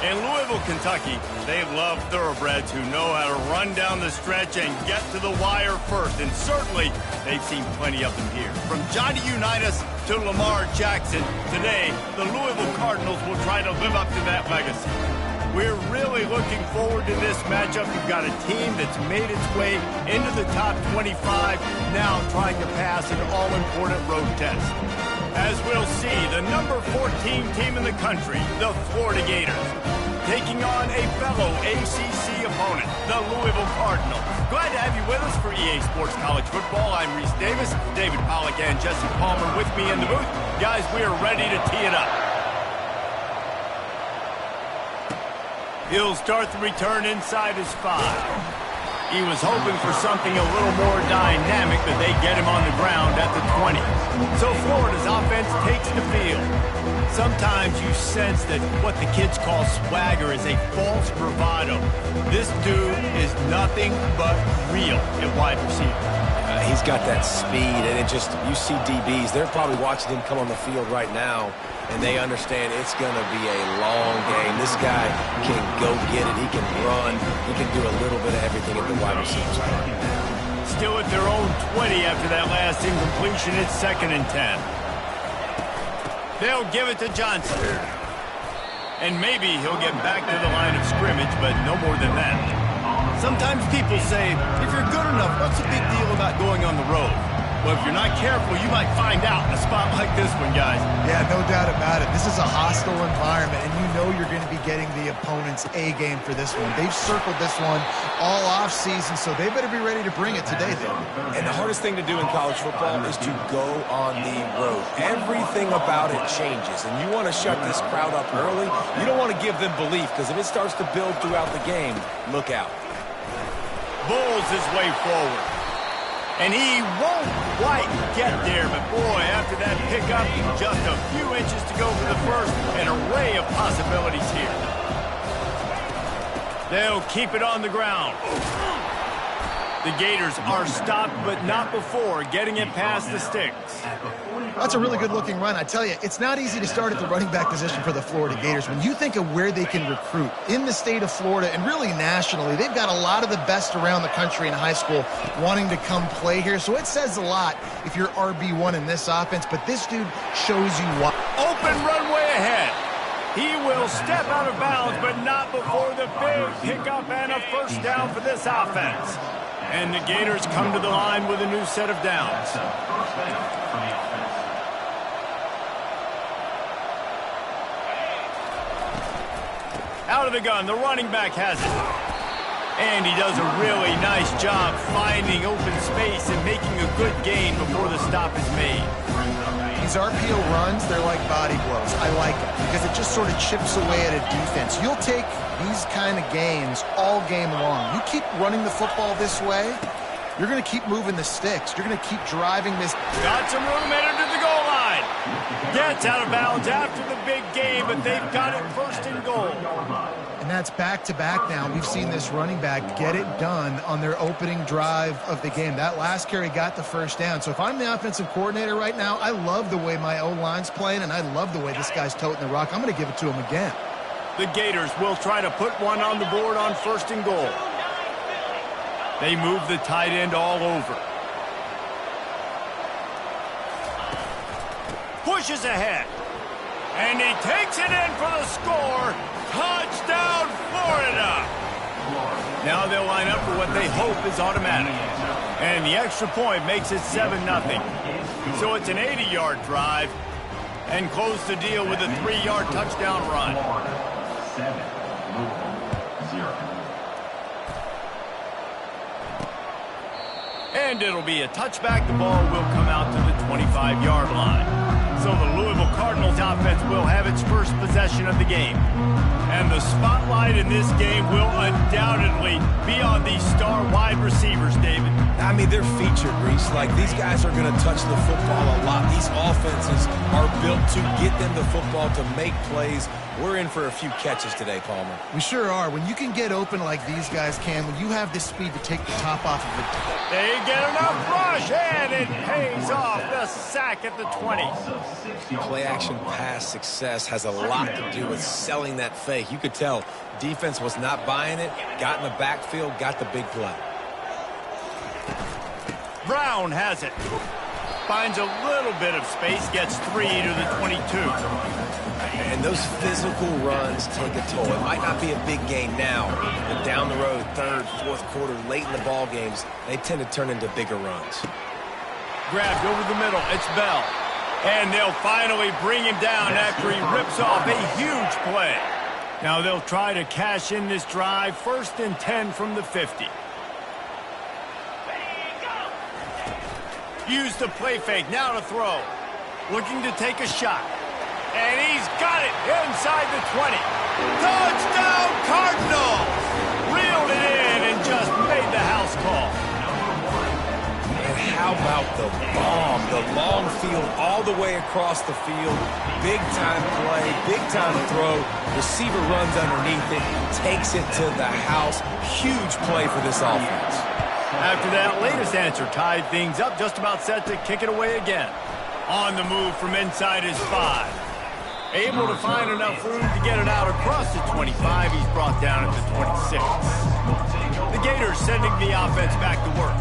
In Louisville, Kentucky, they love thoroughbreds who know how to run down the stretch and get to the wire first. And certainly, they've seen plenty of them here. From Johnny Unitas to Lamar Jackson, today, the Louisville Cardinals will try to live up to that legacy. We're really looking forward to this matchup. You've got a team that's made its way into the top 25, now trying to pass an all-important road test. As we'll see, the number 14 team in the country, the Florida Gators, taking on a fellow ACC opponent, the Louisville Cardinals. Glad to have you with us for EA Sports College Football. I'm Reese Davis, David Pollack and Jesse Palmer with me in the booth. Guys, we are ready to tee it up. He'll start the return inside his 5. He was hoping for something a little more dynamic, but they get him on the ground at the 20. So Florida's offense takes the field. Sometimes you sense that what the kids call swagger is a false bravado. This dude is nothing but real at wide receiver. He's got that speed, and you see DBs, they're probably watching him come on the field right now, and they understand it's going to be a long game. This guy can go get it. He can run. He can do a little bit of everything at the wide receiver spot. Still at their own 20 after that last incompletion. It's 2nd and 10. They'll give it to Johnson. And maybe he'll get back to the line of scrimmage, but no more than that. Sometimes people say, if you're good enough, what's the big deal about going on the road? Well, if you're not careful, you might find out in a spot like this one, guys. Yeah, no doubt about it. This is a hostile environment, and you know you're going to be getting the opponent's A game for this one. They've circled this one all off season, so they better be ready to bring it today, David. And the hardest thing to do in college football is to go on the road. Everything about it changes, and you want to shut this crowd up early. You don't want to give them belief, because if it starts to build throughout the game, look out. Bulls his way forward. And he won't quite get there, but boy, after that pickup, just a few inches to go for the first, an array of possibilities here. They'll keep it on the ground. The Gators are stopped, but not before getting it past the sticks. That's a really good-looking run. I tell you, it's not easy to start at the running back position for the Florida Gators. When you think of where they can recruit in the state of Florida and really nationally, they've got a lot of the best around the country in high school wanting to come play here. So it says a lot if you're RB1 in this offense, but this dude shows you why. Open runway ahead. He will step out of bounds, but not before the big pickup and a first down for this offense. And the Gators come to the line with a new set of downs. Out of the gun, the running back has it. And he does a really nice job finding open space and making a good gain before the stop is made. These RPO runs, they're like body blows. I like it because it just sort of chips away at a defense. You'll take these kind of gains all game long. You keep running the football this way, you're going to keep moving the sticks. You're going to keep driving this. Got some room headed to the goal line. Gets out of bounds after the big game, but they've got it 1st and goal. And that's back-to-back now. We've seen this running back get it done on their opening drive of the game. That last carry got the first down. So if I'm the offensive coordinator right now, I love the way my O-line's playing, and I love the way this guy's toting the rock. I'm going to give it to him again. The Gators will try to put one on the board on 1st and goal. They move the tight end all over. Pushes ahead. And he takes it in for the score. Touchdown, Florida! Now they'll line up for what they hope is automatic. And the extra point makes it 7-0. So it's an 80-yard drive. And close the deal with a 3-yard touchdown run. 7-0. And it'll be a touchback. The ball will come out to the 25-yard line. So the Louisville Cardinals offense will have its first possession of the game. And the spotlight in this game will undoubtedly be on these star wide receivers, David. I mean, they're featured, Reese. Like, these guys are going to touch the football a lot. These offenses are built to get them the football, to make plays. We're in for a few catches today, Palmer. We sure are. When you can get open like these guys can, when you have the speed to take the top off of it. They get enough rush, and it pays off. The sack at the 20. Play action pass success has a lot to do with selling that fake. You could tell defense was not buying it, got in the backfield, got the big play. Brown has it. Finds a little bit of space, gets 3 to the 22. And those physical runs take a toll. It might not be a big game now, but down the road, third, fourth quarter, late in the ball games, they tend to turn into bigger runs. Grabbed over the middle. It's Bell. And they'll finally bring him down after he rips off a huge play. Now they'll try to cash in this drive. 1st and 10 from the 50. Use the play fake. Now to throw. Looking to take a shot. And he's got it inside the 20. Touchdown Cardinals! Reeled it in and just made the house call. And how about the bomb? The long field all the way across the field. Big time play, big time throw. Receiver runs underneath it, takes it to the house. Huge play for this offense. After that latest answer tied things up, just about set to kick it away again. On the move from inside his 5. Able to find enough room to get it out across the 25. He's brought down at the 26. The Gators sending the offense back to work.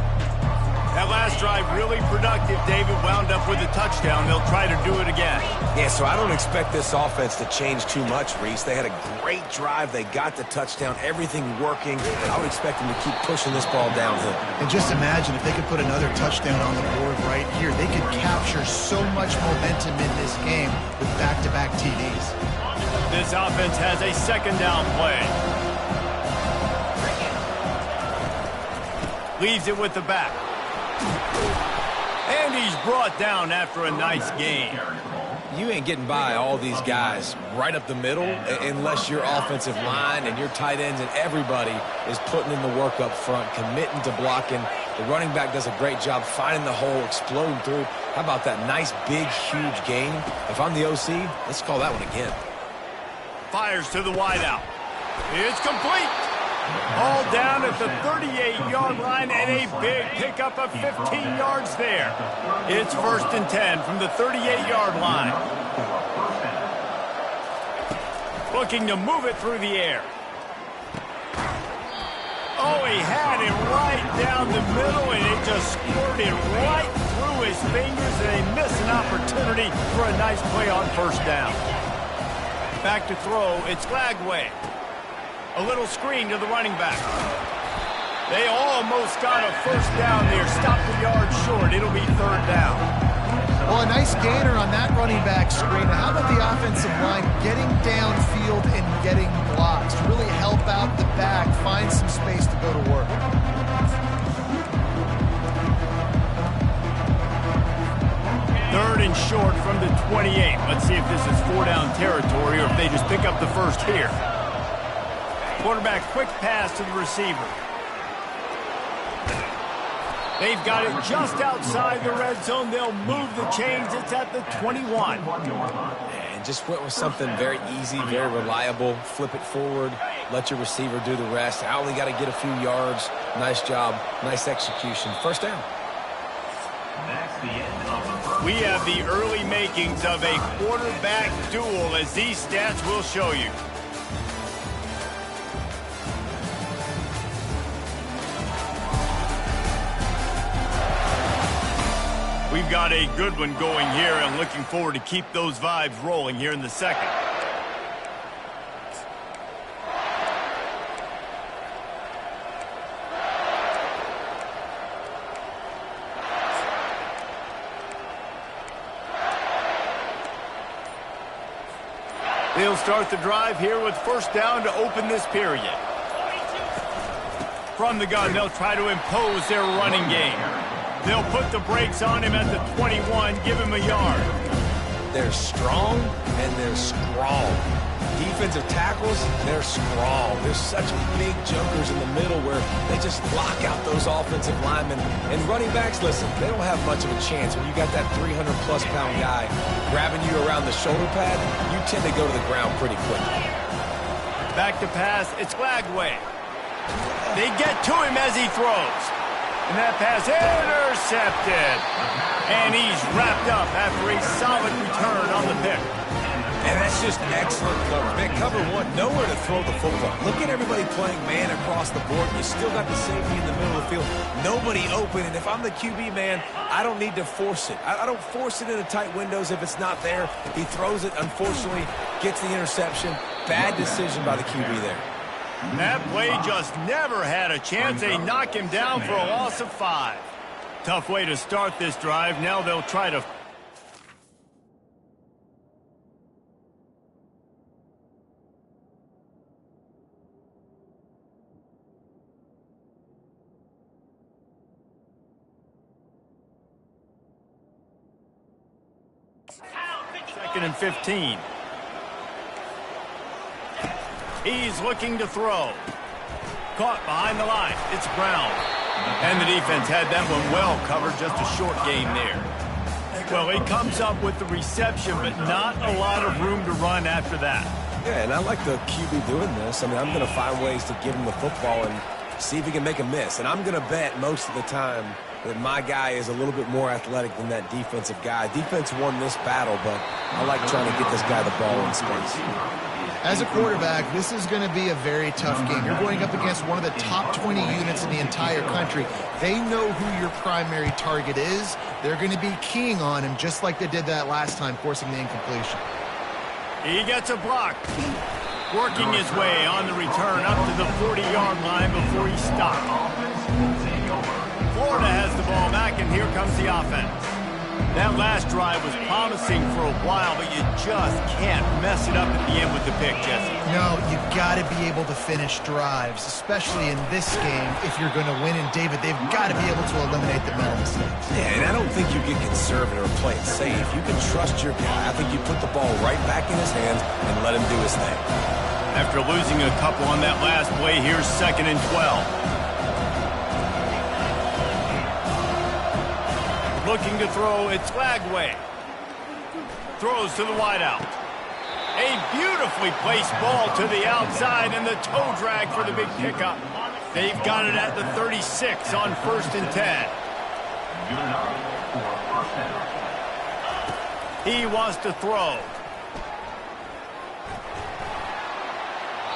That last drive really productive. David wound up with a touchdown. They'll try to do it again. Yeah, so I don't expect this offense to change too much, Reese. They had a great drive. They got the touchdown. Everything working. I would expect them to keep pushing this ball downhill. And just imagine if they could put another touchdown on the board right here. They could capture so much momentum in this game with back-to-back TDs. This offense has a 2nd down play. Leaves it with the back. And he's brought down after a nice gain. You ain't getting by all these guys right up the middle unless your offensive line and your tight ends and everybody is putting in the work up front, committing to blocking. The running back does a great job finding the hole, exploding through. How about that nice, big, huge gain? If I'm the OC, let's call that one again. Fires to the wideout. It's complete. All down at the 38-yard line and a big pickup of 15 yards there. It's 1st and 10 from the 38-yard line. Looking to move it through the air. Oh, he had it right down the middle, and it just squirted right through his fingers, and they miss an opportunity for a nice play on 1st down. Back to throw. It's Lagway. A little screen to the running back. They almost got a 1st down there. Stopped a yard short. It'll be 3rd down. Well, a nice gainer on that running back screen. Now, how about the offensive line getting downfield and getting blocks to really help out the back, find some space to go to work? Third and short from the 28. Let's see if this is 4-down territory or if they just pick up the 1st here. Quarterback, quick pass to the receiver. They've got it just outside the red zone. They'll move the chains. It's at the 21. And just went with something very easy, very reliable. Flip it forward. Let your receiver do the rest. I only got to get a few yards. Nice job. Nice execution. 1st down. We have the early makings of a quarterback duel, as these stats will show you. We've got a good one going here, and looking forward to keep those vibes rolling here in the 2nd. They'll start the drive here with 1st down to open this period. From the gun, they'll try to impose their running game. They'll put the brakes on him at the 21, give him a yard. They're strong and they're strong. Defensive tackles, they're strong. There's such big jumpers in the middle where they just block out those offensive linemen. And running backs, listen, they don't have much of a chance. When you got that 300-plus pound guy grabbing you around the shoulder pad, you tend to go to the ground pretty quickly. Back to pass, it's Lagway. They get to him as he throws. And that pass intercepted. And he's wrapped up after a solid return on the pick. And that's just excellent cover. Man, cover one, nowhere to throw the football. Look at everybody playing man across the board. You still got the safety in the middle of the field. Nobody open. And if I'm the QB, man, I don't need to force it. I don't force it into tight windows if it's not there. He throws it, unfortunately, gets the interception. Bad decision by the QB there. That play just never had a chance. They knock him down for a loss of 5. Tough way to start this drive. Now they'll try to... Second and 15. He's looking to throw. Caught behind the line. It's Brown. And the defense had that one well covered. Just a short gain there. Well, he comes up with the reception, but not a lot of room to run after that. Yeah, and I like the QB doing this. I mean, I'm going to find ways to give him the football and see if he can make a miss. And I'm going to bet most of the time that my guy is a little bit more athletic than that defensive guy. Defense won this battle, but I like trying to get this guy the ball in space. As a quarterback, this is going to be a very tough game. You're going up against one of the top 20 units in the entire country. They know who your primary target is. They're going to be keying on him just like they did that last time, forcing the incompletion. He gets a block. Working his way on the return up to the 40-yard line before he stopped. Florida has the ball back, and here comes the offense. That last drive was promising for a while, but you just can't mess it up at the end with the pick, Jesse. No, you've got to be able to finish drives, especially in this game if you're going to win. And, David, they've got to be able to eliminate the mental mistakes. Yeah, and I don't think you get conservative or play it safe. You can trust your guy. I think you put the ball right back in his hands and let him do his thing. After losing a couple on that last play, here's 2nd and 12. Looking to throw, it's Lagway. Throws to the wideout. A beautifully placed ball to the outside, and the toe drag for the big pickup. They've got it at the 36 on 1st and 10. He wants to throw.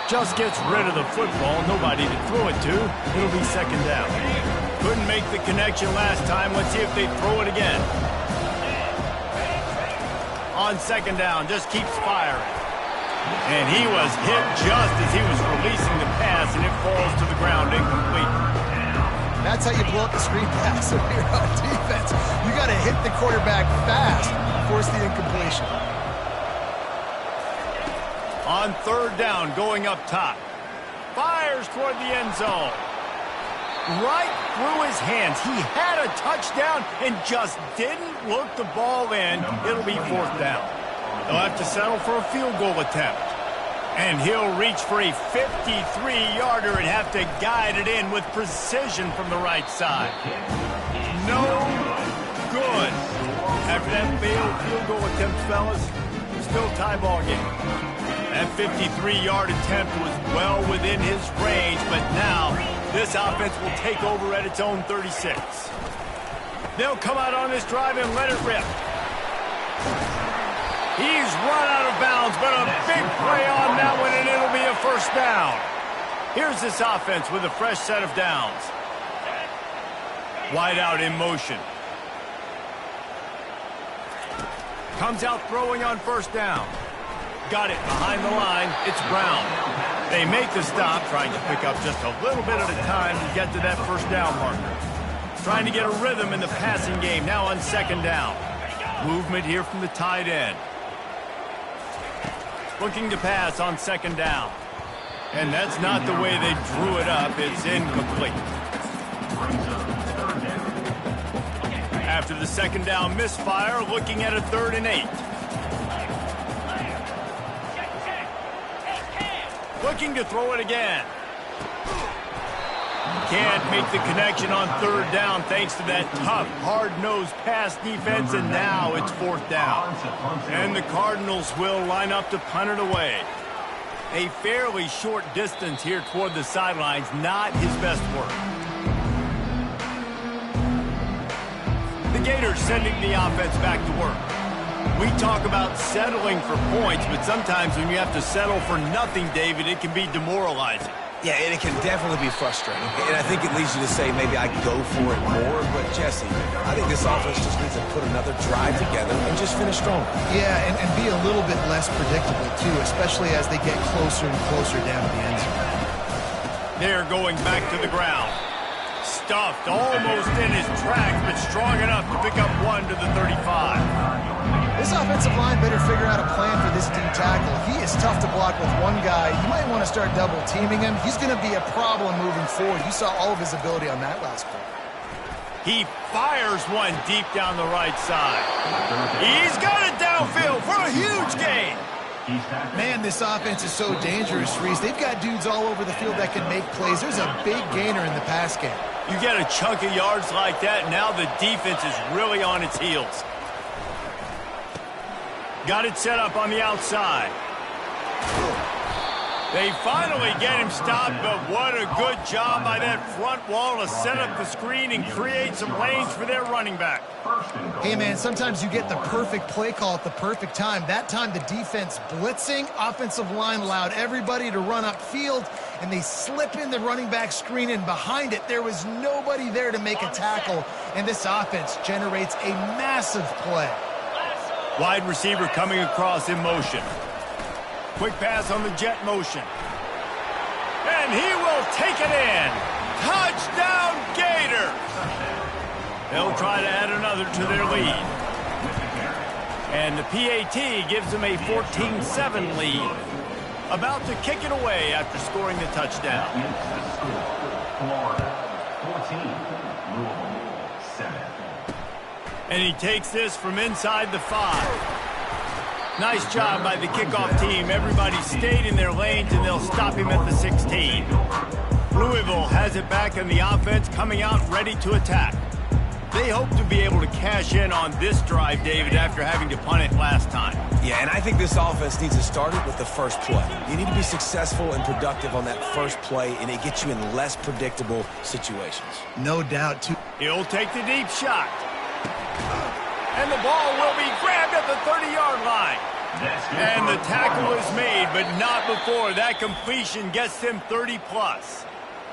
Just gets rid of the football. Nobody to throw it to. It'll be 2nd down. Couldn't make the connection last time. Let's see if they throw it again. On 2nd down, just keeps firing. And he was hit just as he was releasing the pass, and it falls to the ground incomplete. That's how you blow up the screen pass if you're on defense. You got to hit the quarterback fast, force the incompletion. On 3rd down, going up top. Fires toward the end zone. Right through his hands. He had a touchdown and just didn't look the ball in. It'll be 4th down. They'll have to settle for a field goal attempt. And he'll reach for a 53-yarder and have to guide it in with precision from the right side. No good. After that failed field goal attempt, fellas, still tie ball game. That 53-yard attempt was well within his range, but now this offense will take over at its own 36. They'll come out on this drive and let it rip. He's run out of bounds, but a big play on that one, and it'll be a 1st down. Here's this offense with a fresh set of downs. Wide out in motion. Comes out throwing on 1st down. Got it behind the line. It's Brown. They make the stop, trying to pick up just a little bit at a time to get to that 1st down marker. Trying to get a rhythm in the passing game, now on 2nd down. Movement here from the tight end. Looking to pass on 2nd down. And that's not the way they drew it up. It's incomplete. After the 2nd down misfire, looking at a 3rd and 8. Looking to throw it again. Can't make the connection on 3rd down thanks to that tough, hard-nosed pass defense, and now it's 4th down. And the Cardinals will line up to punt it away. A fairly short distance here toward the sidelines, not his best work. Gators sending the offense back to work. We talk about settling for points, but sometimes when you have to settle for nothing, David, it can be demoralizing. Yeah, and it can definitely be frustrating. And I think it leads you to say maybe I go for it more. But, Jesse, I think this offense just needs to put another drive together and just finish stronger. Yeah, and be a little bit less predictable, too, especially as they get closer and closer down to the end zone. They're going back to the ground. Stuffed almost in his tracks, but strong enough to pick up one to the 35. This offensive line better figure out a plan for this D tackle. He is tough to block with one guy. You might want to start double-teaming him. He's going to be a problem moving forward. You saw all of his ability on that last play. He fires one deep down the right side. He's got it downfield for a huge gain. Man, this offense is so dangerous, Reese. They've got dudes all over the field that can make plays. There's a big gainer in the pass game. You get a chunk of yards like that, now the defense is really on its heels. Got it set up on the outside. They finally get him stopped, but what a good job by that front wall to set up the screen and create some lanes for their running back. Hey, man, sometimes you get the perfect play call at the perfect time. That time the defense blitzing, offensive line allowed everybody to run upfield, and they slip in the running back screen, and behind it there was nobody there to make a tackle, and this offense generates a massive play. Wide receiver coming across in motion. Quick pass on the jet motion. And he will take it in. Touchdown, Gators! They'll try to add another to their lead. And the PAT gives them a 14-7 lead. About to kick it away after scoring the touchdown. Florida, 14, Louisville, 7. And he takes this from inside the 5. Nice job by the kickoff team. Everybody stayed in their lanes, and they'll stop him at the 16. Louisville has it back, and the offense coming out ready to attack. They hope to be able to cash in on this drive, David, after having to punt it last time. Yeah, and I think this offense needs to start it with the first play. You need to be successful and productive on that first play, and it gets you in less predictable situations. No doubt, too. He'll take the deep shot. And the ball will be grabbed at the 30-yard line. And the tackle is made, but not before that completion gets them 30-plus.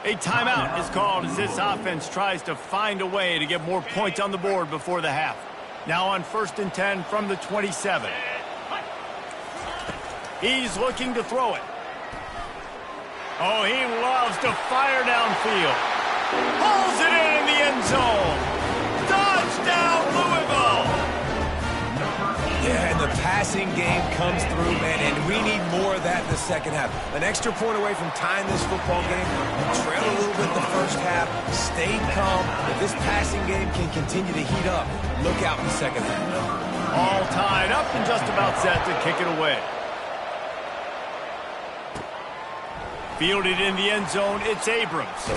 A timeout is called as this offense tries to find a way to get more points on the board before the half. Now on 1st and 10 from the 27. He's looking to throw it. Oh, he loves to fire downfield. Pulls it in the end zone. Touchdown, Louisville! Yeah, and the passing game comes through, man, and we need more of that in the second half. An extra point away from tying this football game. We trailed a little bit in the first half, stayed calm. If this passing game can continue to heat up, look out in the second half. All tied up and just about set to kick it away. Fielded in the end zone, it's Abrams.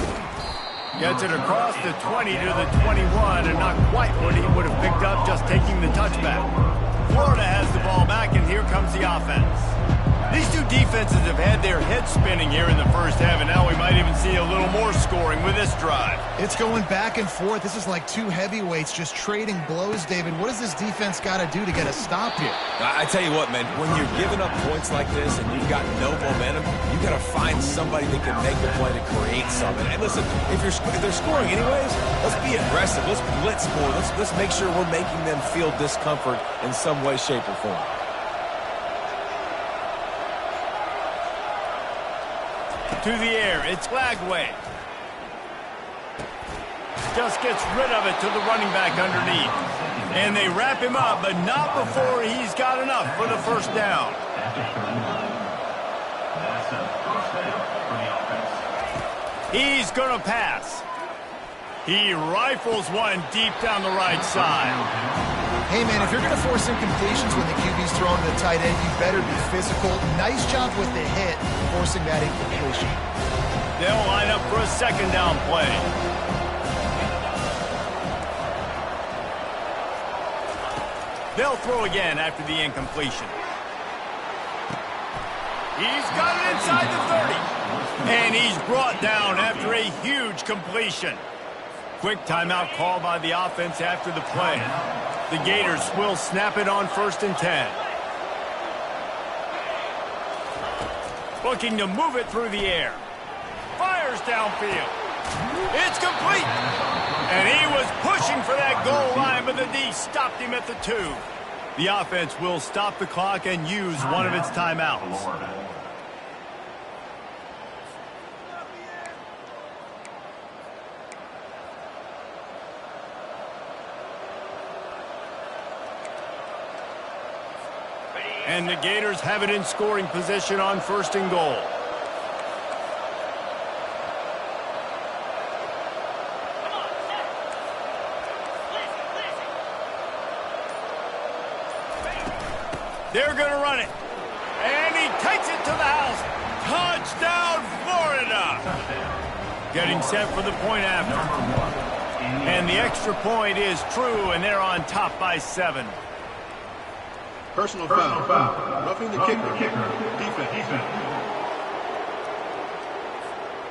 Gets it across the 20 to the 21, and not quite what he would have picked up just taking the touchback. Florida has the ball back, and here comes the offense. These two defenses have had their heads spinning here in the first half, and now we might even see a little more scoring with this drive. It's going back and forth. This is like two heavyweights just trading blows, David. What does this defense got to do to get a stop here? I tell you what, man, when you're giving up points like this and you've got no momentum, you got to find somebody that can make the play to create something. And listen, if they're scoring anyways, let's be aggressive. Let's blitz more. Let's make sure we're making them feel discomfort in some way, shape, or form. To the air, it's Lagway. Just gets rid of it to the running back underneath. And they wrap him up, but not before he's got enough for the first down. He's going to pass. He rifles one deep down the right side. Hey, man, if you're going to force incompletions when the QB's throwing to the tight end, you better be physical. Nice job with the hit, forcing that incompletion. They'll line up for a second down play. They'll throw again after the incompletion. He's got it inside the 30. And he's brought down after a huge completion. quick timeout call by the offense after the play. The Gators will snap it on 1st and 10. Looking to move it through the air. Fires downfield. It's complete. And he was pushing for that goal line, but the D stopped him at the 2. The offense will stop the clock and use one of its timeouts. And the Gators have it in scoring position on 1st and goal. They're going to run it. And he takes it to the house. Touchdown, Florida. Getting set for the point after. And the extra point is true, and they're on top by 7. Personal foul. Roughing the kicker. Defense.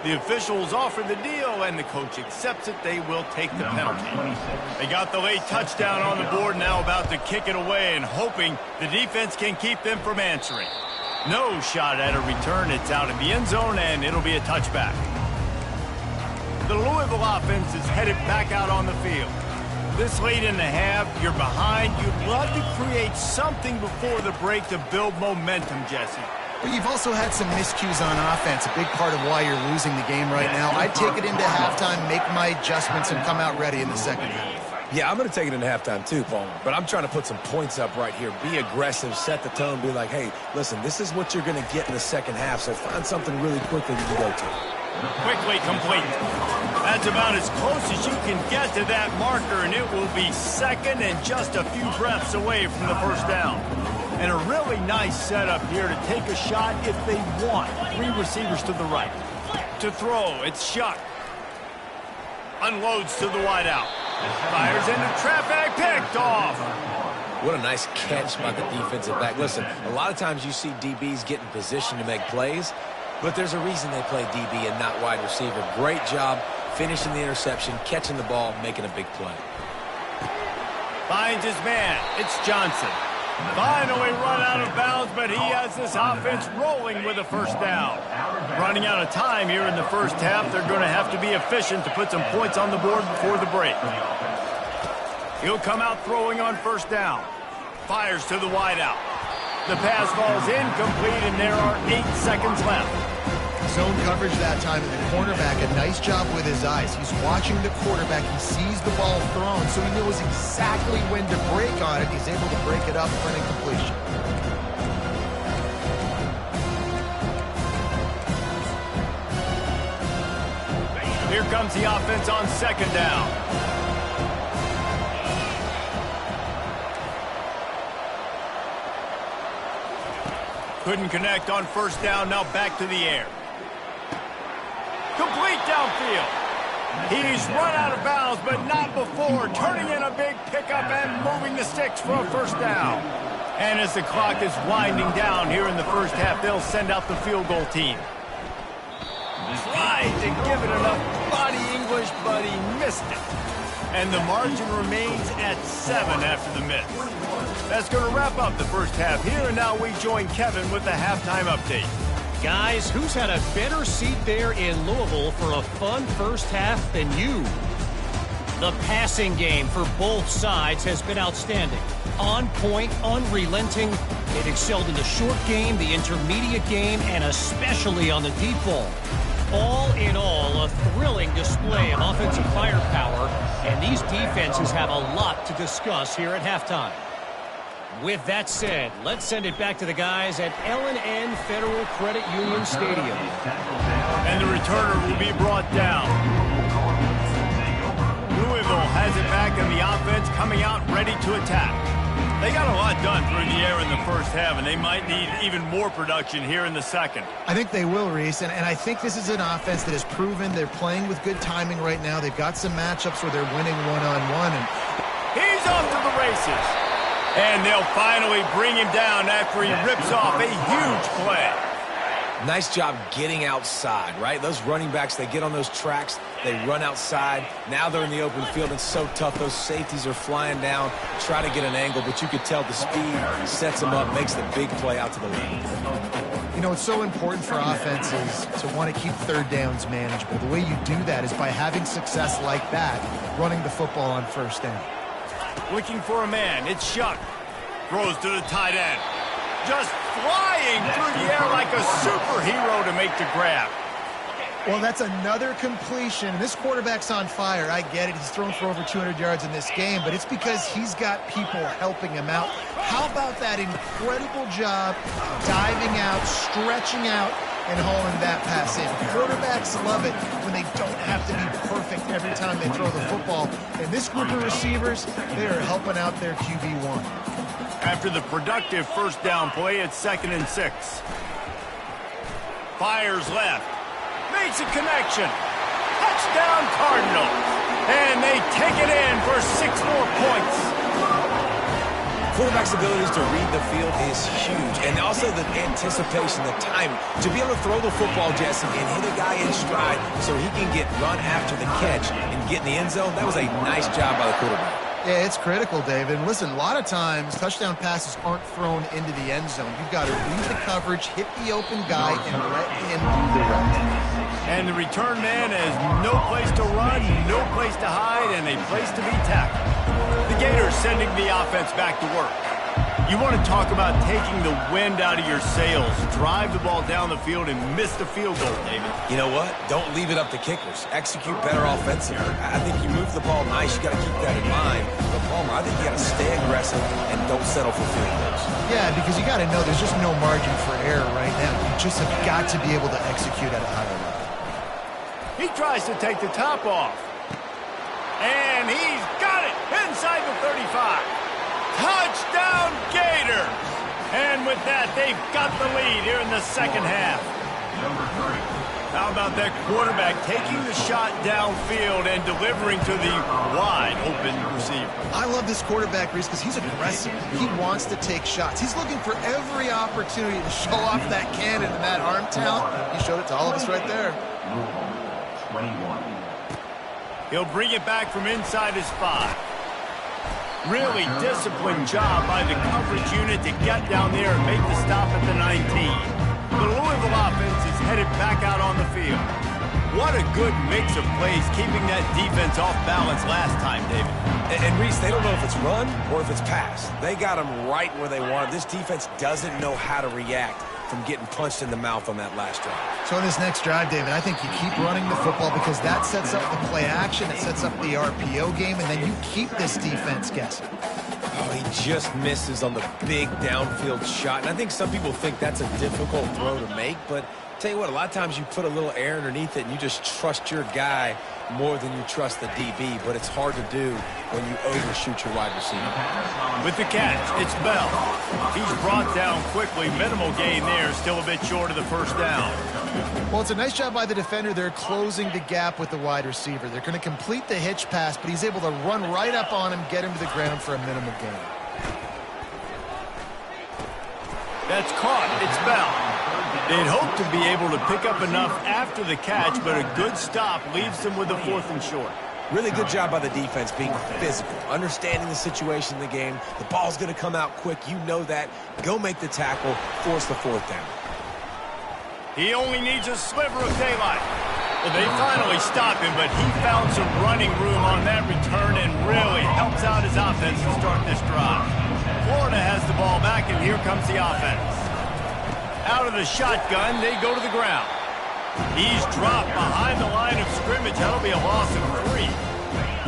The officials offer the deal, and the coach accepts it. They will take the penalty. They got the late touchdown on the board, now about to kick it away and hoping the defense can keep them from answering. No shot at a return. It's out in the end zone, and it'll be a touchback. The Louisville offense is headed back out on the field. This late in the half, you're behind. You'd love to create something before the break to build momentum, Jesse. Well, you've also had some miscues on offense, a big part of why you're losing the game right now. I'd take it into halftime, make my adjustments, and come out ready in the second half. Yeah, I'm going to take it into halftime too, Paul. But I'm trying to put some points up right here. Be aggressive, set the tone, be like, hey, listen, this is what you're going to get in the second half, so find something really quickly you can go to. Quickly complete. That's about as close as you can get to that marker, and it will be second and just a few breaths away from the first down. And a really nice setup here to take a shot if they want. 3 receivers to the right. To throw, it's Shuck. Unloads to the wideout. Fires into traffic, picked off. What a nice catch by the defensive back. Listen, a lot of times you see DBs get in position to make plays, but there's a reason they play DB and not wide receiver. Great job finishing the interception, catching the ball, making a big play. Finds his man. It's Johnson. Finally run out of bounds, but he has this offense rolling with a first down. Running out of time here in the first half. They're going to have to be efficient to put some points on the board before the break. He'll come out throwing on first down. Fires to the wideout. The pass falls incomplete, and there are 8 seconds left. Zone coverage that time, and the cornerback, a nice job with his eyes. He's watching the quarterback. He sees the ball thrown, so he knows exactly when to break on it. He's able to break it up for an incompletion. Here comes the offense on second down. Couldn't connect on first down, now back to the air. Complete downfield. He's run out of bounds, but not before. Turning in a big pickup and moving the sticks for a first down. And as the clock is winding down here in the first half, they'll send out the field goal team. Tried to give it enough body English, but he missed it. And the margin remains at 7 after the miss. That's going to wrap up the first half here, and now we join Kevin with the halftime update. Guys, who's had a better seat there in Louisville for a fun first half than you? The passing game for both sides has been outstanding. On point, unrelenting. They've excelled in the short game, the intermediate game, and especially on the deep ball. All in all, a thrilling display of offensive firepower, and these defenses have a lot to discuss here at halftime. With that said, let's send it back to the guys at L&N Federal Credit Union Stadium. And the returner will be brought down. Louisville has it back, and the offense coming out ready to attack. They got a lot done through the air in the first half, and they might need even more production here in the second. I think they will, Reese, and I think this is an offense that has proven they're playing with good timing right now. They've got some matchups where they're winning one-on-one. And he's off to the races. And they'll finally bring him down after he rips off a huge play. Nice job getting outside, right? Those running backs, they get on those tracks, they run outside. Now they're in the open field. It's so tough. Those safeties are flying down, try to get an angle, but you could tell the speed sets them up, makes the big play out to the left. You know, it's so important for offenses to want to keep third downs manageable. The way you do that is by having success like that, running the football on first down. Looking for a man. It's Shuck. Throws to the tight end. Just flying through the air like a superhero to make the grab. Well, that's another completion. This quarterback's on fire. I get it. He's thrown for over 200 yards in this game, but it's because he's got people helping him out. How about that incredible job diving out, stretching out, and hauling that pass in? Quarterbacks love it when they don't have to be perfect every time they throw the football. And this group of receivers, they are helping out their QB1. After the productive first down play, it's 2nd and 6. Fires left. Makes a connection. Touchdown Cardinals. And they take it in for 6 more points. Quarterback's abilities to read the field is huge. And also the anticipation, the timing. To be able to throw the football, Jesse, and hit a guy in stride so he can get run after the catch and get in the end zone, that was a nice job by the quarterback. Yeah, it's critical, David. And listen, a lot of times touchdown passes aren't thrown into the end zone. You've got to read the coverage, hit the open guy, and let him do the rest. And the return man has no place to run, no place to hide, and a place to be tackled. The Gators sending the offense back to work. You want to talk about taking the wind out of your sails. Drive the ball down the field and miss the field goal, David. You know what? Don't leave it up to kickers. Execute better offensively. I think you move the ball nice. You got to keep that in mind. But Palmer, I think you got to stay aggressive and don't settle for field goals. Yeah, because you got to know there's just no margin for error right now. You just have got to be able to execute at a higher level. He tries to take the top off. And he's got it inside the 35. Touchdown Gators! And with that, they've got the lead here in the second half. Number 3. How about that quarterback taking the shot downfield and delivering to the wide open receiver? I love this quarterback, Reese, because he's aggressive. He wants to take shots. He's looking for every opportunity to show off that cannon and that arm talent. He showed it to all of us right there. 21. He'll bring it back from inside his 5. Really disciplined job by the coverage unit to get down there and make the stop at the 19. The Louisville offense is headed back out on the field. What a good mix of plays, keeping that defense off balance last time, David. And Reese, they don't know if it's run or if it's pass. They got them right where they want it. This defense doesn't know how to react from getting punched in the mouth on that last drive. So in this next drive, David, I think you keep running the football because that sets up the play action, it sets up the RPO game, and then you keep this defense guessing. Oh, he just misses on the big downfield shot. And I think some people think that's a difficult throw to make, but tell you what, a lot of times you put a little air underneath it and you just trust your guy more than you trust the DB, but it's hard to do when you overshoot your wide receiver. With the catch, it's Bell. He's brought down quickly. Minimal gain there, still a bit short of the first down. Well, it's a nice job by the defender. They're closing the gap with the wide receiver. They're going to complete the hitch pass, but he's able to run right up on him, get him to the ground for a minimal gain. That's caught. It's Bell. They'd hope to be able to pick up enough after the catch, but a good stop leaves them with a 4th and short. Really good job by the defense being physical, understanding the situation in the game. The ball's going to come out quick. You know that. Go make the tackle, force the 4th down. He only needs a sliver of daylight. Well, they finally stop him, but he found some running room on that return and really helps out his offense to start this drive. Florida has the ball back, and here comes the offense. Out of the shotgun, they go to the ground. He's dropped behind the line of scrimmage. That'll be a loss of 3.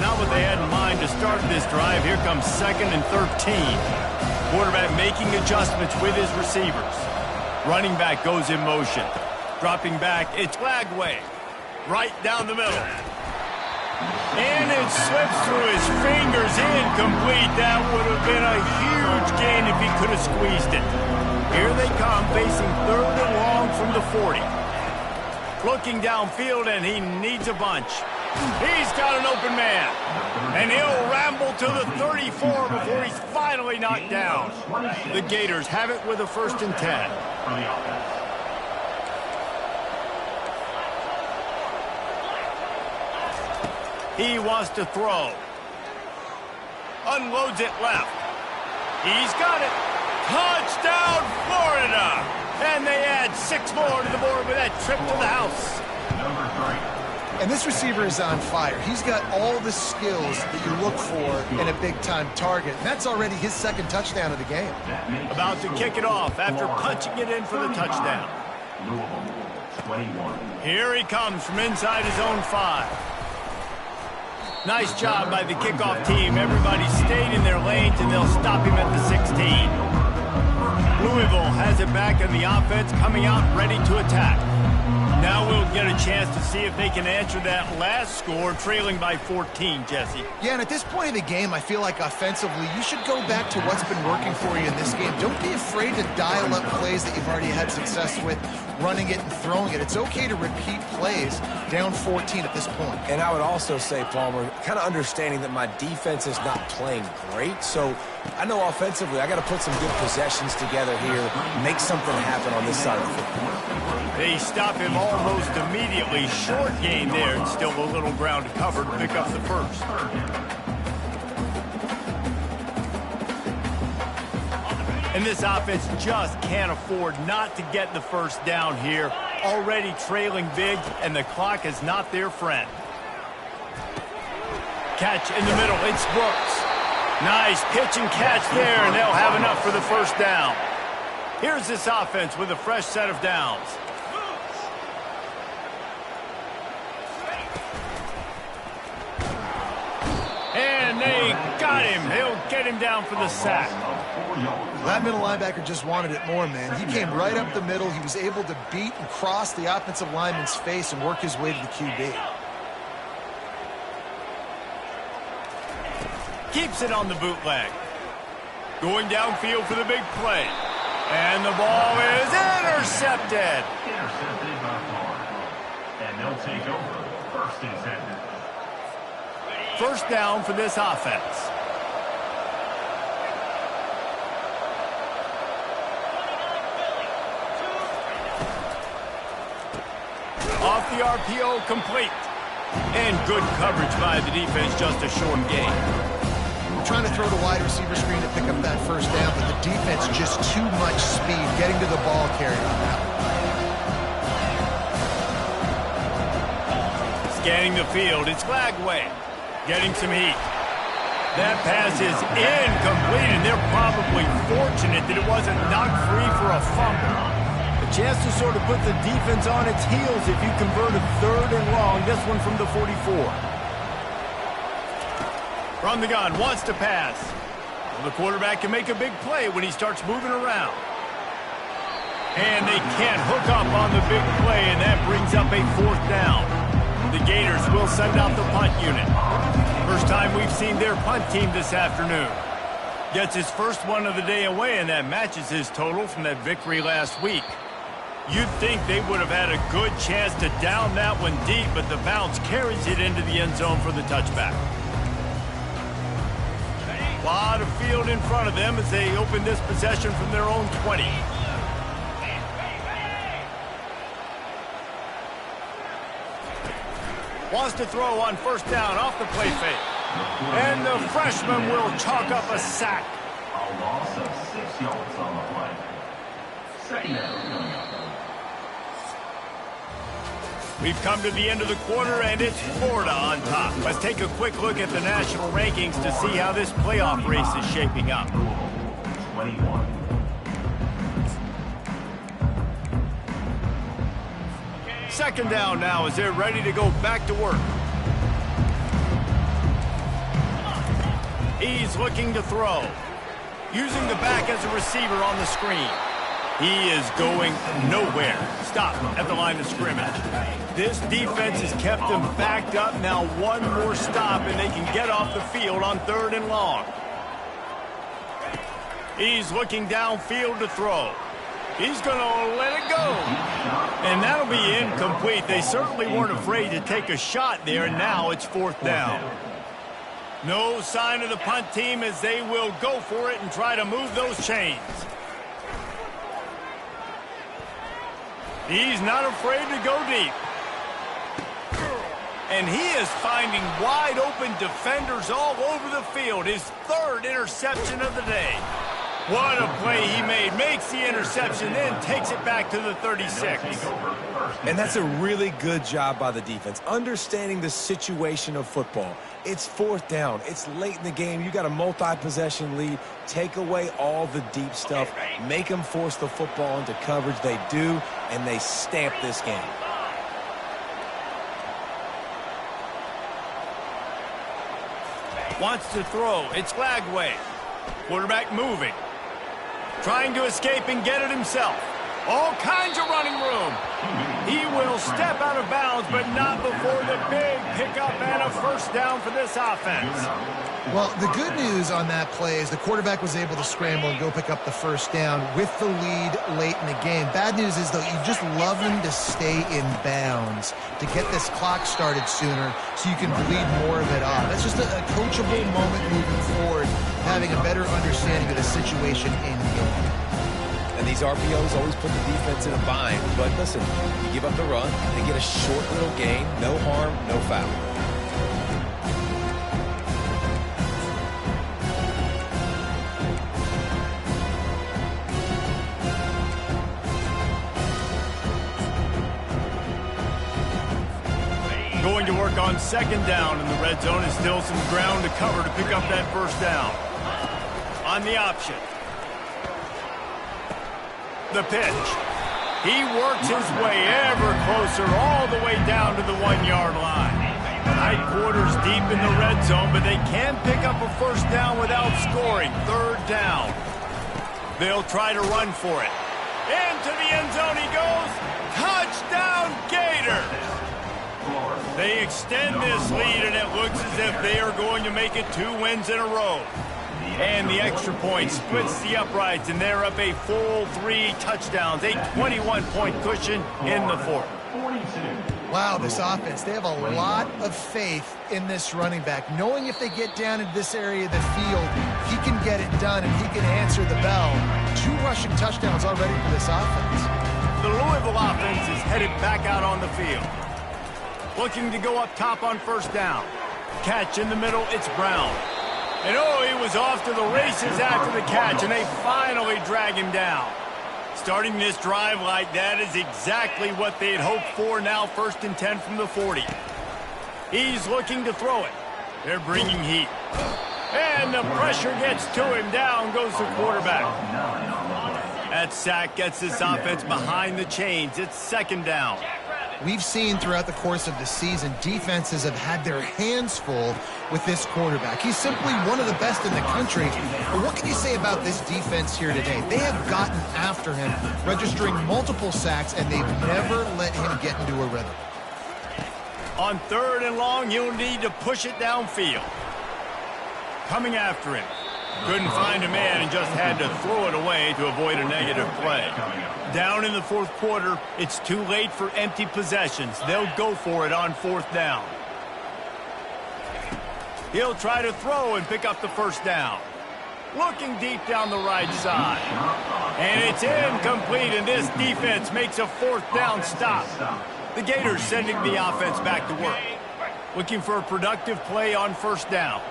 Not what they had in mind to start this drive. Here comes 2nd and 13. Quarterback making adjustments with his receivers. Running back goes in motion. Dropping back, it's Lagway. Right down the middle. And it slips through his fingers, incomplete. That would have been a huge gain if he could have squeezed it. Here they come, facing 3rd and long from the 40. Looking downfield, and he needs a bunch. He's got an open man. And he'll ramble to the 34 before he's finally knocked down. The Gators have it with a 1st and 10. He wants to throw. Unloads it left. He's got it. Touchdown, Florida! And they add 6 more to the board with that trip to the house. Number 3. And this receiver is on fire. He's got all the skills that you look for in a big-time target. And that's already his 2nd touchdown of the game. About to kick it off after punching it in for the touchdown. Louisville, 21. Here he comes from inside his own 5. Nice job by the kickoff team. Everybody stayed in their lanes, and they'll stop him at the 16. Louisville has it back in the offense, coming out ready to attack. Now we'll get a chance to see if they can answer that last score, trailing by 14, Jesse. Yeah, and at this point of the game, I feel like offensively, you should go back to what's been working for you in this game. Don't be afraid to dial up plays that you've already had success with, running it and throwing it. It's okay to repeat plays down 14 at this point. And I would also say, Palmer, kind of understanding that my defense is not playing great, so I know offensively I got to put some good possessions together here, make something happen on this side of the football. They stop him almost immediately. Short gain there, and still a little ground to cover to pick up the first. And this offense just can't afford not to get the first down here. Already trailing big, and the clock is not their friend. Catch in the middle, it's Brooks. Nice pitch and catch there, and they'll have enough for the first down. Here's this offense with a fresh set of downs. And they got him. He'll get him down for the sack. That middle linebacker just wanted it more, man. He came right up the middle. He was able to beat and cross the offensive lineman's face and work his way to the QB. Keeps it on the bootleg. Going downfield for the big play. And the ball is intercepted. Intercepted by Florida. And they'll take over 1st and 10. First down for this offense. Off the RPO, complete. And good coverage by the defense, just a short gain. Trying to throw the wide receiver screen to pick up that first down, but the defense just too much speed getting to the ball carrier on that one. Scanning the field, it's Lagway. Getting some heat. That pass is incomplete, and they're probably fortunate that it wasn't knocked free for a fumble. A chance to sort of put the defense on its heels if you convert a 3rd and long. This one from the 44. From the gun, wants to pass. Well, the quarterback can make a big play when he starts moving around. And they can't hook up on the big play, and that brings up a 4th down. The Gators will send out the punt unit. First time we've seen their punt team this afternoon. Gets his first one of the day away, and that matches his total from that victory last week. You'd think they would have had a good chance to down that one deep, but the bounce carries it into the end zone for the touchback. A lot of field in front of them as they open this possession from their own 20. Wants to throw on first down off the play fake. And the freshman will chalk up a sack. A loss of 6 yards on the play. 2nd down. We've come to the end of the quarter, and it's Florida on top. Let's take a quick look at the national rankings to see how this playoff race is shaping up. 21. Second down now as they're ready to go back to work. He's looking to throw. Using the back as a receiver on the screen. He is going nowhere. Stop at the line of scrimmage. This defense has kept them backed up. Now one more stop and they can get off the field on 3rd and long. He's looking downfield to throw. He's going to let it go. And that'll be incomplete. They certainly weren't afraid to take a shot there, and now it's 4th down. No sign of the punt team as they will go for it and try to move those chains. He's not afraid to go deep. And he is finding wide-open defenders all over the field. His third interception of the day. What a play he made. Makes the interception, then takes it back to the 36. And that's a really good job by the defense, understanding the situation of football. It's fourth down. It's late in the game. You got a multi-possession lead. Take away all the deep stuff. Make them force the football into coverage. They do, and they stamp this game. Wants to throw. It's Lagway. Quarterback moving. Trying to escape and get it himself. All kinds of running room. He will step out of bounds, but not before the big pickup and a first down for this offense. Well, the good news on that play is the quarterback was able to scramble and go pick up the first down with the lead late in the game. Bad news is, though, you just love him to stay in bounds to get this clock started sooner so you can bleed more of it off. That's just a coachable moment moving forward, having a better understanding of the situation in game. And these RPOs always put the defense in a bind. But listen, you give up the run, they get a short little gain, no harm, no foul. Going to work on second down in the red zone, and still some ground to cover to pick up that first down. On the option. The pitch. He works his way ever closer all the way down to the 1-yard line. Tight quarters deep in the red zone, but they can pick up a first down without scoring. Third down. They'll try to run for it. Into the end zone he goes. Touchdown Gators! They extend this lead, and it looks as if they are going to make it 2 wins in a row. And the extra point splits the uprights, and they're up a full 3 touchdowns, a 21-point cushion in the fourth. Wow, this offense, they have a lot of faith in this running back, knowing if they get down into this area of the field, he can get it done and he can answer the bell. 2 rushing touchdowns already for this offense. The Louisville offense is headed back out on the field. Looking to go up top on first down. Catch in the middle, it's Brown. And oh, he was off to the races after the catch, and they finally drag him down. Starting this drive like that is exactly what they had hoped for. Now 1st and 10 from the 40. He's looking to throw it. They're bringing heat. And the pressure gets to him. Down goes the quarterback. That sack gets this offense behind the chains. It's second down. We've seen throughout the course of the season, defenses have had their hands full with this quarterback. He's simply one of the best in the country. But what can you say about this defense here today? They have gotten after him, registering multiple sacks, and they've never let him get into a rhythm. On 3rd and long, he'll need to push it downfield. Coming after him. Couldn't find a man and just had to throw it away to avoid a negative play. Down in the 4th quarter, it's too late for empty possessions. They'll go for it on 4th down. He'll try to throw and pick up the first down. Looking deep down the right side. And it's incomplete, and this defense makes a 4th down stop. The Gators sending the offense back to work. Looking for a productive play on first down.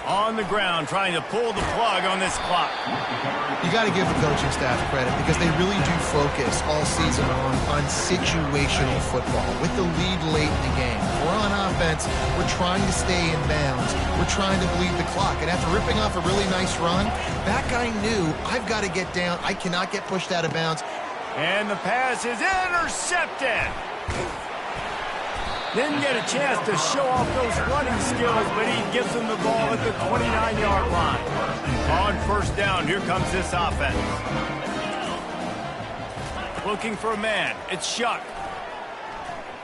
On the ground, trying to pull the plug on this clock. You got to give the coaching staff credit because they really do focus all season long on situational football with the lead late in the game. We're on offense. We're trying to stay in bounds. We're trying to bleed the clock. And after ripping off a really nice run, that guy knew, I've got to get down. I cannot get pushed out of bounds. And the pass is intercepted. Didn't get a chance to show off those running skills, but he gives them the ball at the 29-yard line. On first down, here comes this offense. Looking for a man. It's Shuck.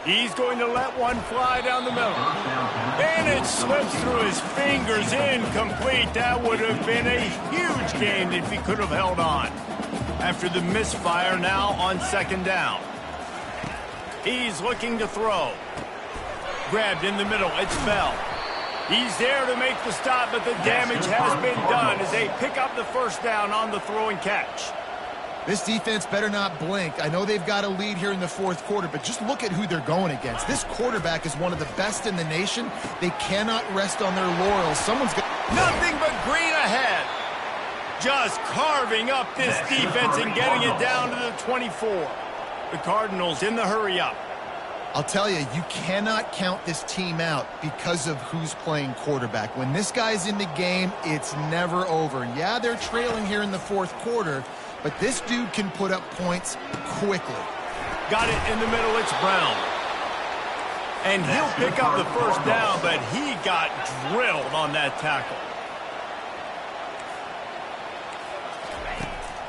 He's going to let one fly down the middle. And it slips through his fingers, incomplete. That would have been a huge gain if he could have held on. After the misfire, now on second down. He's looking to throw. Grabbed in the middle, it's Bell. He's there to make the stop, but the damage has been done as they pick up the first down on the throw and catch. This defense better not blink. I know they've got a lead here in the fourth quarter, but just look at who they're going against. This quarterback is one of the best in the nation. They cannot rest on their laurels. Someone's got nothing but green ahead. Just carving up this defense and getting it down to the 24. The Cardinals in the hurry up. I'll tell you, you cannot count this team out because of who's playing quarterback. When this guy's in the game, it's never over. Yeah, they're trailing here in the fourth quarter, but this dude can put up points quickly. Got it in the middle, it's Brown. And he'll pick up the first down, but he got drilled on that tackle.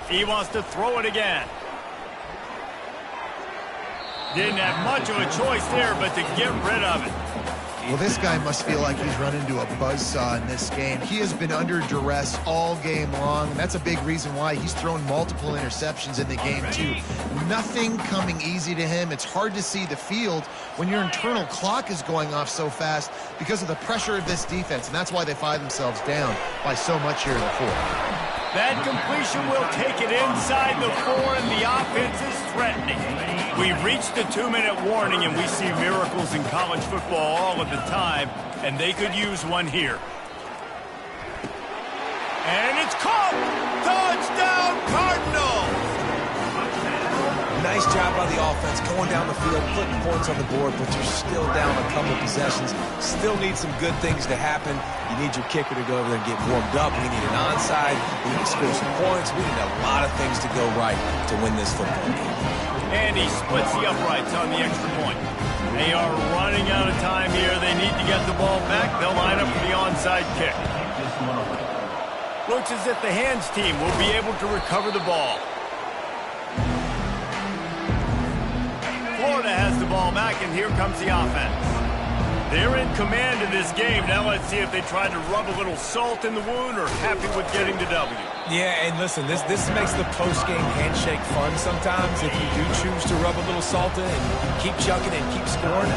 He wants to throw it again. Didn't have much of a choice there, but to get rid of it. Well, this guy must feel like he's run into a buzzsaw in this game. He has been under duress all game long, and that's a big reason why he's thrown multiple interceptions in the game, too. Nothing coming easy to him. It's hard to see the field when your internal clock is going off so fast because of the pressure of this defense, and that's why they find themselves down by so much here in the fourth. That completion will take it inside the 4, and the offense is threatening. We've reached the 2-minute warning, and we see miracles in college football all of the time, and they could use one here. And it's caught! Touchdown, Cardinals! Nice job by the offense going down the field, putting points on the board, but you're still down a couple possessions. Still need some good things to happen. You need your kicker to go over there and get warmed up. We need an onside. We need to score some points. We need a lot of things to go right to win this football game. And he splits the uprights on the extra point. They are running out of time here. They need to get the ball back. They'll line up for the onside kick. Looks as if the hands team will be able to recover the ball. Florida has the ball back, and here comes the offense. They're in command of this game. Now let's see if they try to rub a little salt in the wound or happy with getting the W. Yeah, and listen, this makes the post-game handshake fun sometimes. If you do choose to rub a little salt in and keep chucking and keep scoring,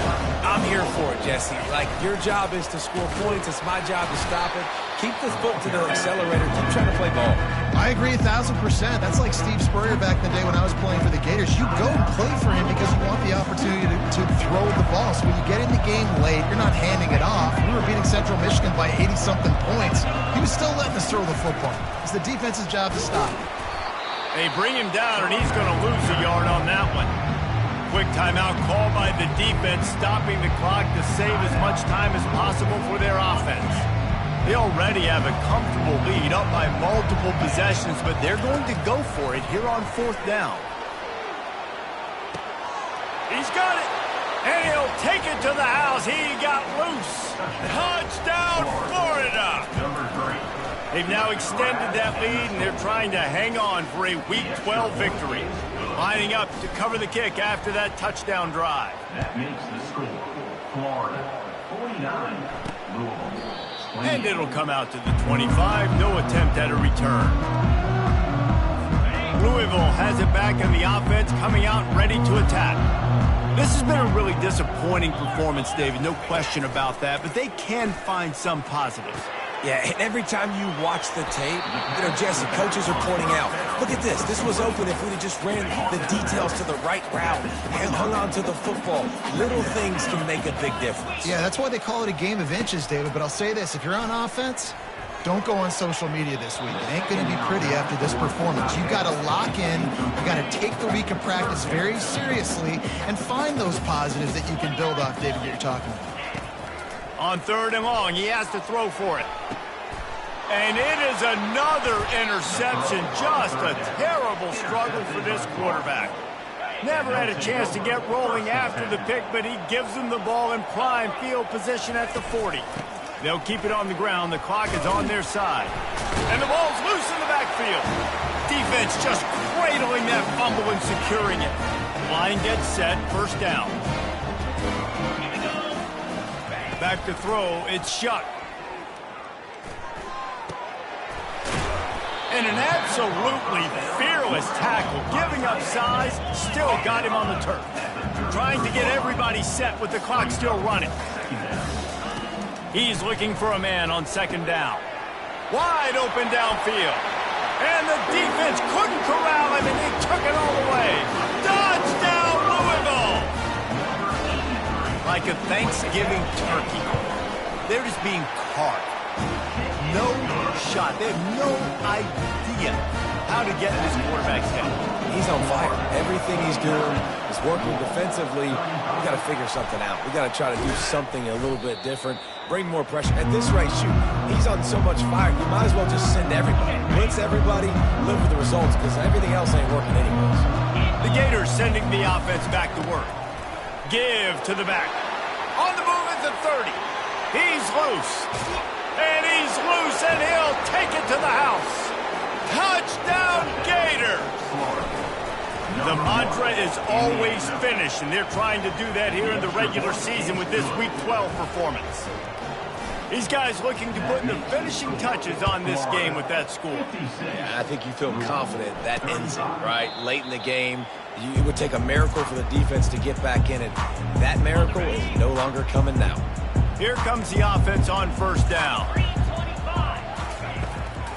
I'm here for it, Jesse. Like, your job is to score points. It's my job to stop it. Keep the foot to the accelerator. Keep trying to play ball. I agree 1,000%. That's like Steve Spurrier back in the day when I was playing for the Gators. You go and play for him because you want the opportunity to throw the ball. So when you get in the game late, you're not handing it off. We were beating Central Michigan by 80-something points. He was still letting us throw the football. It's the defense's job to stop. They bring him down, and he's going to lose a yard on that one. Quick timeout called by the defense, stopping the clock to save as much time as possible for their offense. They already have a comfortable lead up by multiple possessions, but they're going to go for it here on fourth down. He's got it, and he'll take it to the house. He got loose. Touchdown, Florida! They've now extended that lead, and they're trying to hang on for a Week 12 victory. Lining up to cover the kick after that touchdown drive. That makes the score Florida 49, Louisville. And it'll come out to the 25. No attempt at a return. Louisville has it back in the offense, coming out ready to attack. This has been a really disappointing performance, David. No question about that, but they can find some positives. Yeah, and every time you watch the tape, Jesse, coaches are pointing out, look at this. This was open if we'd have just ran the details to the right route and hung on to the football. Little things can make a big difference. Yeah, that's why they call it a game of inches, David. But I'll say this, if you're on offense, don't go on social media this week. It ain't going to be pretty after this performance. You've got to lock in. You've got to take the week of practice very seriously and find those positives that you can build off, David, that you're talking about. On third and long, he has to throw for it. And it is another interception. Just a terrible struggle for this quarterback. Never had a chance to get rolling after the pick, but he gives them the ball in prime field position at the 40. They'll keep it on the ground. The clock is on their side. And the ball's loose in the backfield. Defense just cradling that fumble and securing it. Line gets set, first down. Back to throw, it's Shuck. And an absolutely fearless tackle, giving up size, still got him on the turf. Trying to get everybody set with the clock still running. He's looking for a man on second down. Wide open downfield. And the defense couldn't corral him, and he took it all the way. Touchdown, Louisville! Like a Thanksgiving turkey. They're just being carved. No shot. They have no idea how to get in this quarterback's head. He's on fire. Everything he's doing is working defensively. We got to figure something out. We got to try to do something a little bit different. Bring more pressure. At this rate, shoot, he's on so much fire, you might as well just send everybody. Blitz everybody, live with the results, because everything else ain't working anyways. The Gators sending the offense back to work. Give to the back. On the move at the 30. He's loose. And he's loose, and he'll take it to the house. Touchdown, Gators! The mantra is always finish, and they're trying to do that here in the regular season with this Week 12 performance. These guys looking to put the finishing touches on this game with that score. Yeah, I think you feel confident that ends it, right? Late in the game, it would take a miracle for the defense to get back in it. That miracle is no longer coming now. Here comes the offense on first down.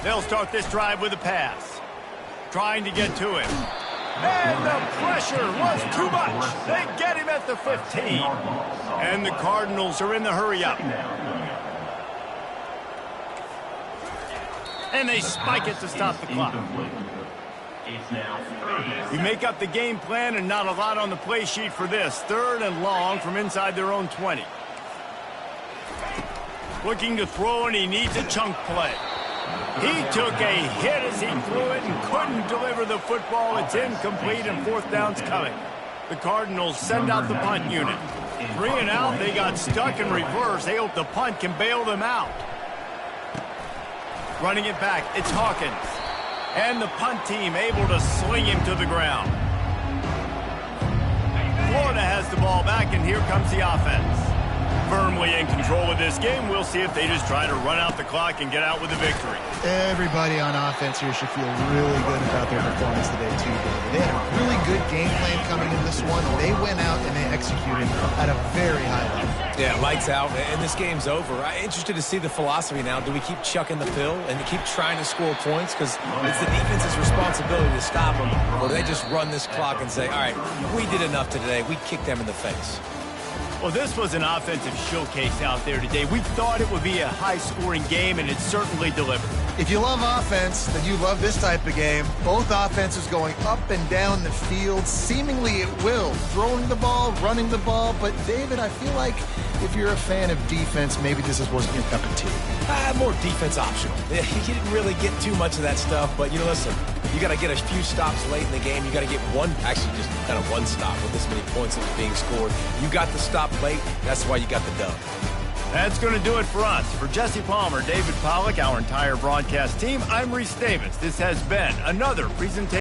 They'll start this drive with a pass. Trying to get to him. And the pressure was too much. They get him at the 15. And the Cardinals are in the hurry-up. And they spike it to stop the clock. You make up the game plan and not a lot on the play sheet for this. 3rd and long from inside their own 20. Looking to throw, and he needs a chunk play. He took a hit as he threw it and couldn't deliver the football. It's incomplete, and 4th down's coming. The Cardinals send out the punt unit. 3 and out, they got stuck in reverse. They hope the punt can bail them out. Running it back, it's Hawkins. And the punt team able to sling him to the ground. Florida has the ball back, and here comes the offense. Firmly in control of this game. We'll see if they just try to run out the clock and get out with a victory. Everybody on offense here should feel really good about their performance today, too, David. They had a really good game plan coming in this one. They went out and they executed at a very high level. Yeah, lights out, and this game's over. I'm interested to see the philosophy now. Do we keep chucking the pill and keep trying to score points? Because it's the defense's responsibility to stop them. Or do they just run this clock and say, all right, we did enough today. We kicked them in the face. Well, this was an offensive showcase out there today. We thought it would be a high-scoring game, and it certainly delivered. If you love offense, then you love this type of game. Both offenses going up and down the field, seemingly at will. Throwing the ball, running the ball. But, David, I feel like if you're a fan of defense, maybe this wasn't your cup of tea. More defense optional. You didn't really get too much of that stuff, but, listen, you got to get a few stops late in the game. You got to get actually just kind of one stop with this many points that was being scored. You got the stop late. That's why you got the dub. That's going to do it for us. For Jesse Palmer, David Pollack, our entire broadcast team, I'm Reese Davis. This has been another presentation.